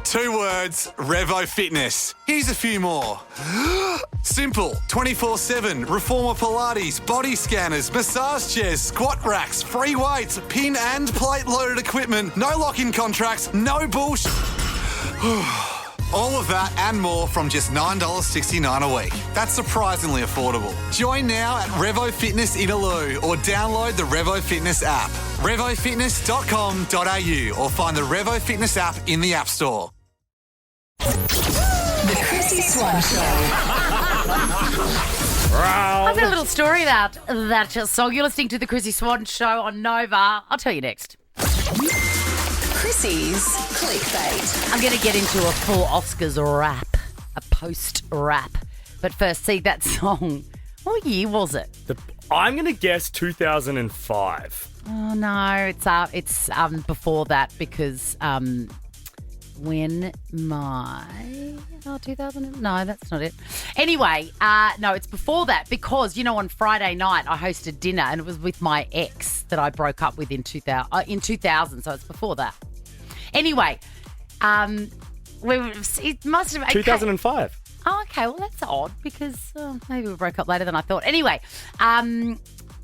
2 words, Revo Fitness. Here's a few more. Simple, 24/7, reformer Pilates, body scanners, massage chairs, squat racks, free weights, pin and plate loaded equipment, no lock-in contracts, no bullshit. All of that and more from just $9.69 a week. That's surprisingly affordable. Join now at Revo Fitness Inaloo or download the Revo Fitness app. RevoFitness.com.au or find the Revo Fitness app in the App Store. The Chrissy Swan Show. I've got a little story about that song. You're listening to the Chrissy Swan Show on Nova. I'll tell you next. Chrissy's clickbait. I'm going to get into a full Oscars rap, a post-rap. But first, see that song. What year was it? I'm going to guess 2005. Oh, no, it's before that because when my... Oh, 2000... No, that's not it. Anyway, no, it's before that because, you know, on Friday night I hosted dinner and it was with my ex that I broke up with in 2000, so it's before that. Anyway, it must have... 2005. Oh, okay. Well, that's odd because maybe we broke up later than I thought. Anyway,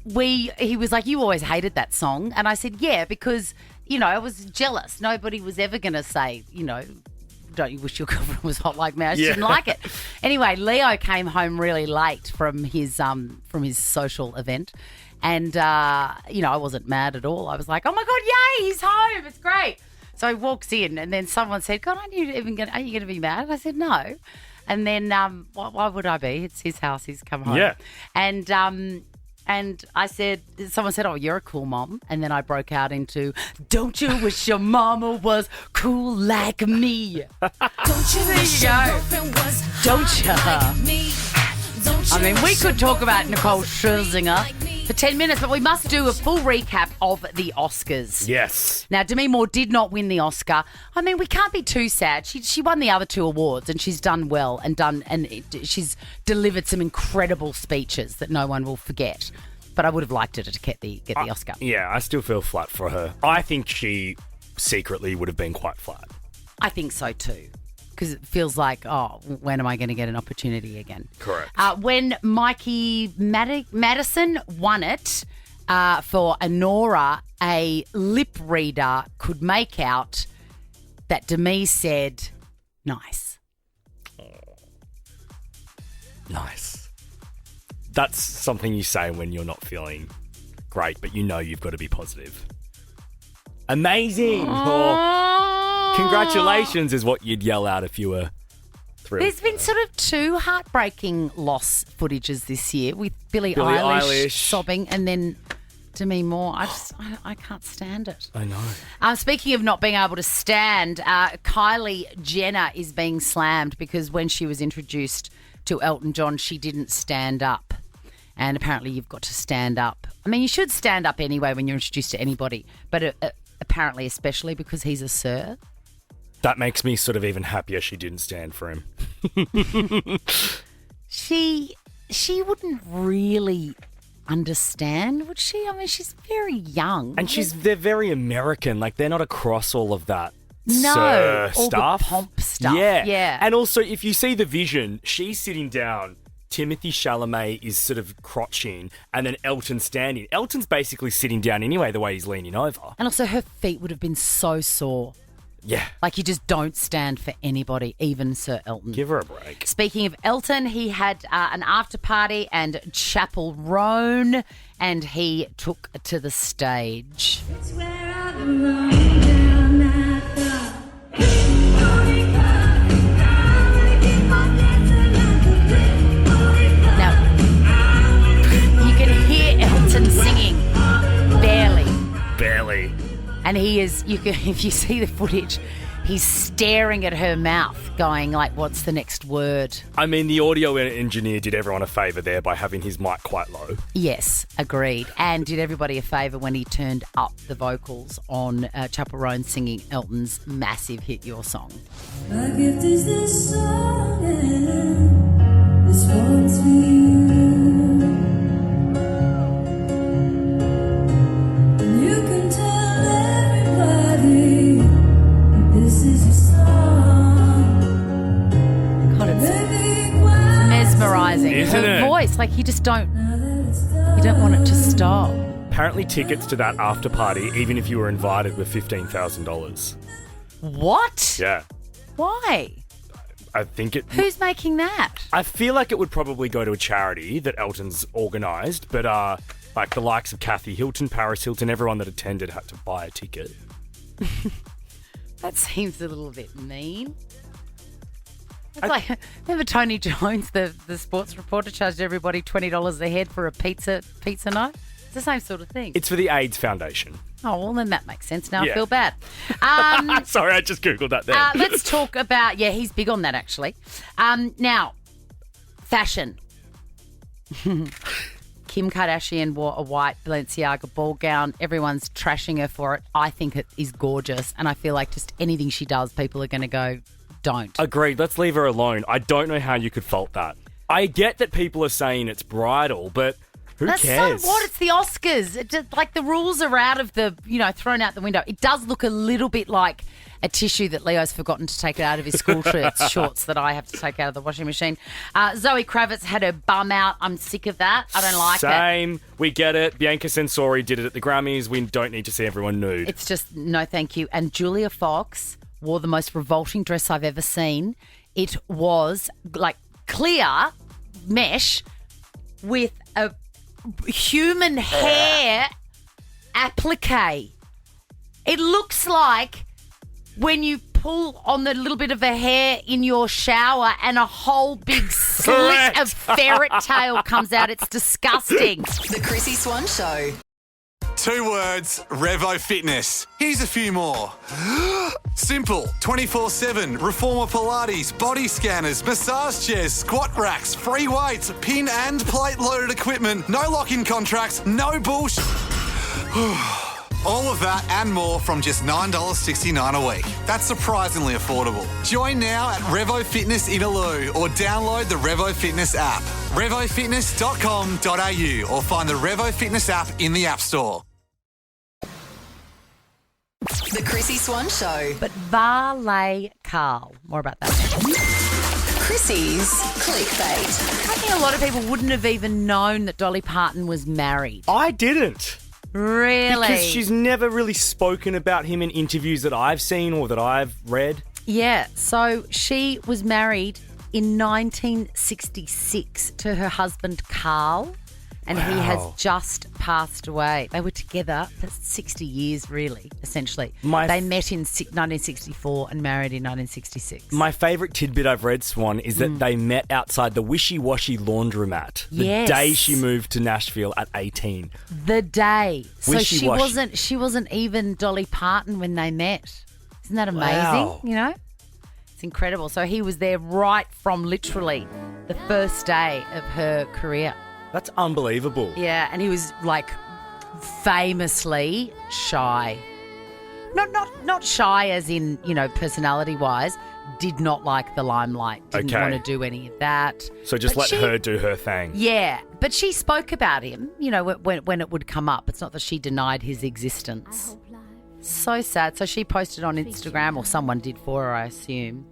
he was like, you always hated that song. And I said, yeah, because, you know, I was jealous. Nobody was ever going to say, you know, don't you wish your girlfriend was hot like me? I just didn't like it. Anyway, Leo came home really late from his social event. And, you know, I wasn't mad at all. I was like, oh, my God, yay, he's home. It's great. So he walks in and then someone said, God, are you going to be mad? I said, no. And then why would I be? It's his house. He's come home. Yeah. And I said, someone said, oh, you're a cool mom. And then I broke out into, don't you wish your mama was cool like me? Don't you wish your girlfriend was Don't you? like me? I mean, we could talk about Nicole Scherzinger for 10 minutes, but we must do a full recap of the Oscars. Yes. Now, Demi Moore did not win the Oscar. I mean, we can't be too sad. She won the other 2 awards and she's done well and she's delivered some incredible speeches that no one will forget. But I would have liked her to get the Oscar. Yeah, I still feel flat for her. I think she secretly would have been quite flat. I think so too. Because it feels like, oh, when am I going to get an opportunity again? Correct. When Mikey Madison won it for Anora, a lip reader could make out that Demi said, nice. Nice. That's something you say when you're not feeling great, but you know you've got to be positive. Amazing. Congratulations is what you'd yell out if you were thrilled. There's been sort of 2 heartbreaking loss footages this year with Billie Eilish sobbing and then Demi Moore. I can't stand it. I know. Speaking of not being able to stand, Kylie Jenner is being slammed because when she was introduced to Elton John, she didn't stand up. And apparently you've got to stand up. I mean, you should stand up anyway when you're introduced to anybody, but apparently especially because he's a sir. That makes me sort of even happier she didn't stand for him. She wouldn't really understand, would she? I mean, she's very young. And they're very American. Like, they're not across all of that all stuff. The pomp stuff. Yeah. And also, if you see the vision, she's sitting down, Timothée Chalamet is sort of crouching, and then Elton's standing. Elton's basically sitting down anyway, the way he's leaning over. And also, her feet would have been so sore. Yeah. Like, you just don't stand for anybody, even Sir Elton. Give her a break. Speaking of Elton, he had an after party and Chapel Roan, and he took to the stage. It's where I belong down at the... Now, you can hear Elton singing barely. And he is, if you see the footage, he's staring at her mouth going like, what's the next word? I mean, the audio engineer did everyone a favour there by having his mic quite low. Yes, agreed. And did everybody a favour when he turned up the vocals on Chapel Roan singing Elton's massive hit, Your Song. My gift is this song and this one's for you. You can tell everybody this is your song. Isn't her it? voice. Like, you don't want it to stop. Apparently tickets to that after party, even if you were invited, were $15,000. What? Yeah. Why? I think it... Who's making that? I feel like it would probably go to a charity that Elton's organised, but like the likes of Kathy Hilton, Paris Hilton, everyone that attended had to buy a ticket. That seems a little bit mean. It's like, remember Tony Jones, the sports reporter, charged everybody $20 a head for a pizza night? It's the same sort of thing. It's for the AIDS Foundation. Oh, well, then that makes sense. Now Yeah. I feel bad. Sorry, I just Googled that there. Let's talk about, he's big on that, actually. Now, fashion. Kim Kardashian wore a white Balenciaga ball gown. Everyone's trashing her for it. I think it is gorgeous, and I feel like just anything she does, people are going to go, don't. Agreed. Let's leave her alone. I don't know how you could fault that. I get that people are saying it's bridal, but who cares? So what? It's the Oscars. It just, like, the rules are out of the, thrown out the window. It does look a little bit like a tissue that Leo's forgotten to take out of his school shorts that I have to take out of the washing machine. Zoe Kravitz had her bum out. I'm sick of that. I don't like it. Same. We get it. Bianca Censori did it at the Grammys. We don't need to see everyone nude. It's just, no thank you. And Julia Fox wore the most revolting dress I've ever seen. It was like clear mesh with a human hair applique. It looks like when you pull on the little bit of a hair in your shower and a whole big slit of ferret tail comes out. It's disgusting. The Chrissy Swan Show. 2 words, Revo Fitness. Here's a few more. Simple, 24/7, reformer Pilates, body scanners, massage chairs, squat racks, free weights, pin and plate loaded equipment, no lock-in contracts, no bullshit. All of that and more from just $9.69 a week. That's surprisingly affordable. Join now at Revo Fitness Inaloo or download the Revo Fitness app. RevoFitness.com.au or find the Revo Fitness app in the App Store. The Chrissy Swan Show. But Valet Carl. More about that. Chrissy's clickbait. I think a lot of people wouldn't have even known that Dolly Parton was married. I didn't. Really? Because she's never really spoken about him in interviews that I've seen or that I've read. Yeah, so she was married in 1966 to her husband Carl, and he has just passed away. They were together for 60 years, really, essentially. They met in 1964 and married in 1966. My favourite tidbit I've read, Swan, is that they met outside the Wishy Washy laundromat the day she moved to Nashville at 18. The day. So she Wishy-washy. wasn't even Dolly Parton when they met. Isn't that amazing? Wow. It's incredible. So he was there right from literally the first day of her career. That's unbelievable. Yeah, and he was like famously shy. Not shy as in, personality wise, did not like the limelight, didn't want to do any of that. So just let her do her thing. Yeah, but she spoke about him, when it would come up. It's not that she denied his existence. So sad. So she posted on Instagram, or someone did for her, I assume.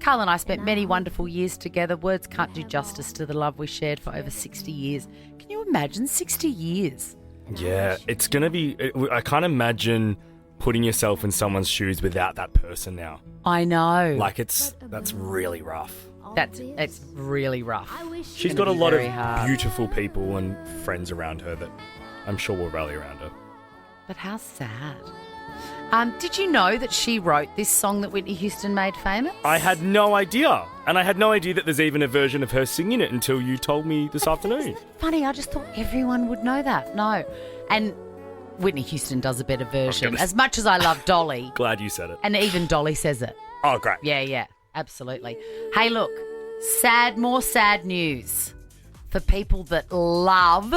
Carl and I spent many wonderful years together. Words can't do justice to the love we shared for over 60 years. Can you imagine 60 years? Yeah, it's going to be... I can't imagine putting yourself in someone's shoes without that person now. I know. Like, that's really rough. It's really rough. She's got a lot of hard. beautiful people and friends around her that I'm sure will rally around her. But how sad. Did you know that she wrote this song that Whitney Houston made famous? I had no idea. And I had no idea that there's even a version of her singing it until you told me this afternoon. Funny, I just thought everyone would know that. No. And Whitney Houston does a better version. As much as I love Dolly. Glad you said it. And even Dolly says it. Oh, great. Yeah, absolutely. Hey, look, more sad news for people that love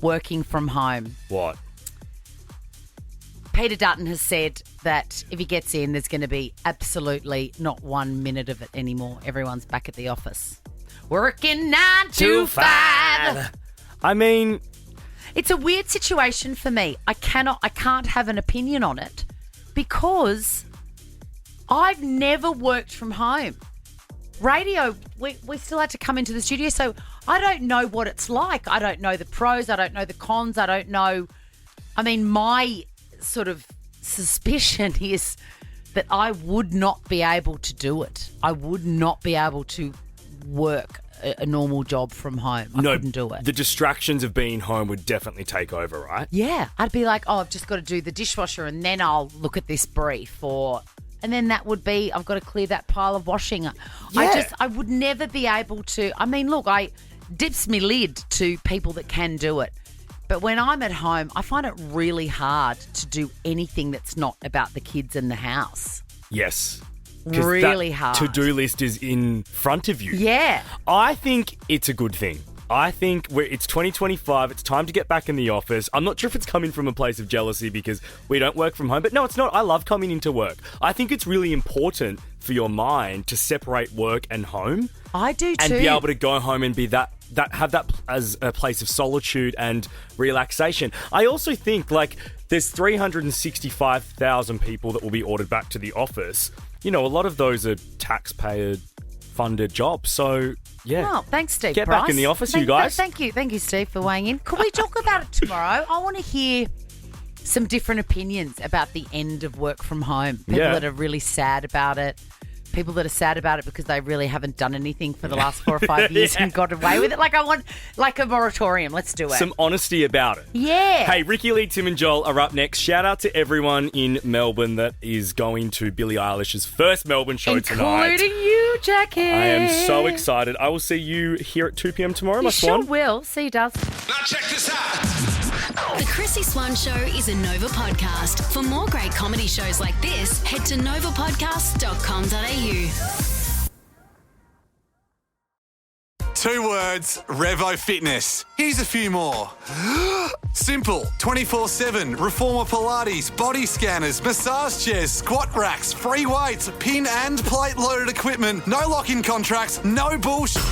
working from home. What? Peter Dutton has said that if he gets in, there's going to be absolutely not 1 minute of it anymore. Everyone's back at the office. Working 9 to 5. I mean... It's a weird situation for me. I can't have an opinion on it because I've never worked from home. radio, we still had to come into the studio, so I don't know what it's like. I don't know the pros. I don't know the cons. I don't know. I mean, my sort of suspicion is that I would not be able to do it. I would not be able to work a normal job from home. I couldn't do it. The distractions of being home would definitely take over, right? Yeah. I'd be like, I've just got to do the dishwasher and then I'll look at this brief, and then that would be, I've got to clear that pile of washing. Yeah. I would never be able to. I mean, look, I dips me lid to people that can do it. But when I'm at home, I find it really hard to do anything that's not about the kids and the house. Yes. Really hard. To-do list is in front of you. Yeah. I think it's a good thing. I think it's 2025. It's time to get back in the office. I'm not sure if it's coming from a place of jealousy because we don't work from home. But no, it's not. I love coming into work. I think it's really important for your mind to separate work and home. I do too. And be able to go home and be have that as a place of solitude and relaxation. I also think there's 365,000 people that will be ordered back to the office. You know, a lot of those are taxpayer-funded jobs. So, yeah. Well, thanks, Steve Get Price. back in the office, you guys. Thank you, Steve, for weighing in. Could we talk about it tomorrow? I want to hear some different opinions about the end of work from home. People that are really sad about it. People that are sad about it because they really haven't done anything for the last 4 or 5 years and got away with it. I want a moratorium. Let's do it. Some honesty about it. Yeah. Hey, Ricky Lee, Tim and Joel are up next. Shout out to everyone in Melbourne that is going to Billie Eilish's first Melbourne show tonight. Including you, Jackie. I am so excited. I will see you here at 2 p.m. tomorrow, my You sure swan. will. See you, Daz. Now check this out. The Chrissy Swan Show is a Nova podcast. For more great comedy shows like this, head to novapodcast.com.au. 2 words, Revo Fitness. Here's a few more. Simple, 24/7, reformer Pilates, body scanners, massage chairs, squat racks, free weights, pin and plate loaded equipment, no lock-in contracts, no bullshit.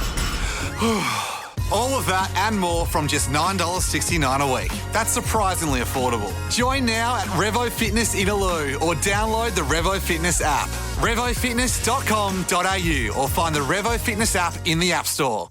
All of that and more from just $9.69 a week. That's surprisingly affordable. Join now at Revo Fitness Inaloo or download the Revo Fitness app. RevoFitness.com.au or find the Revo Fitness app in the App Store.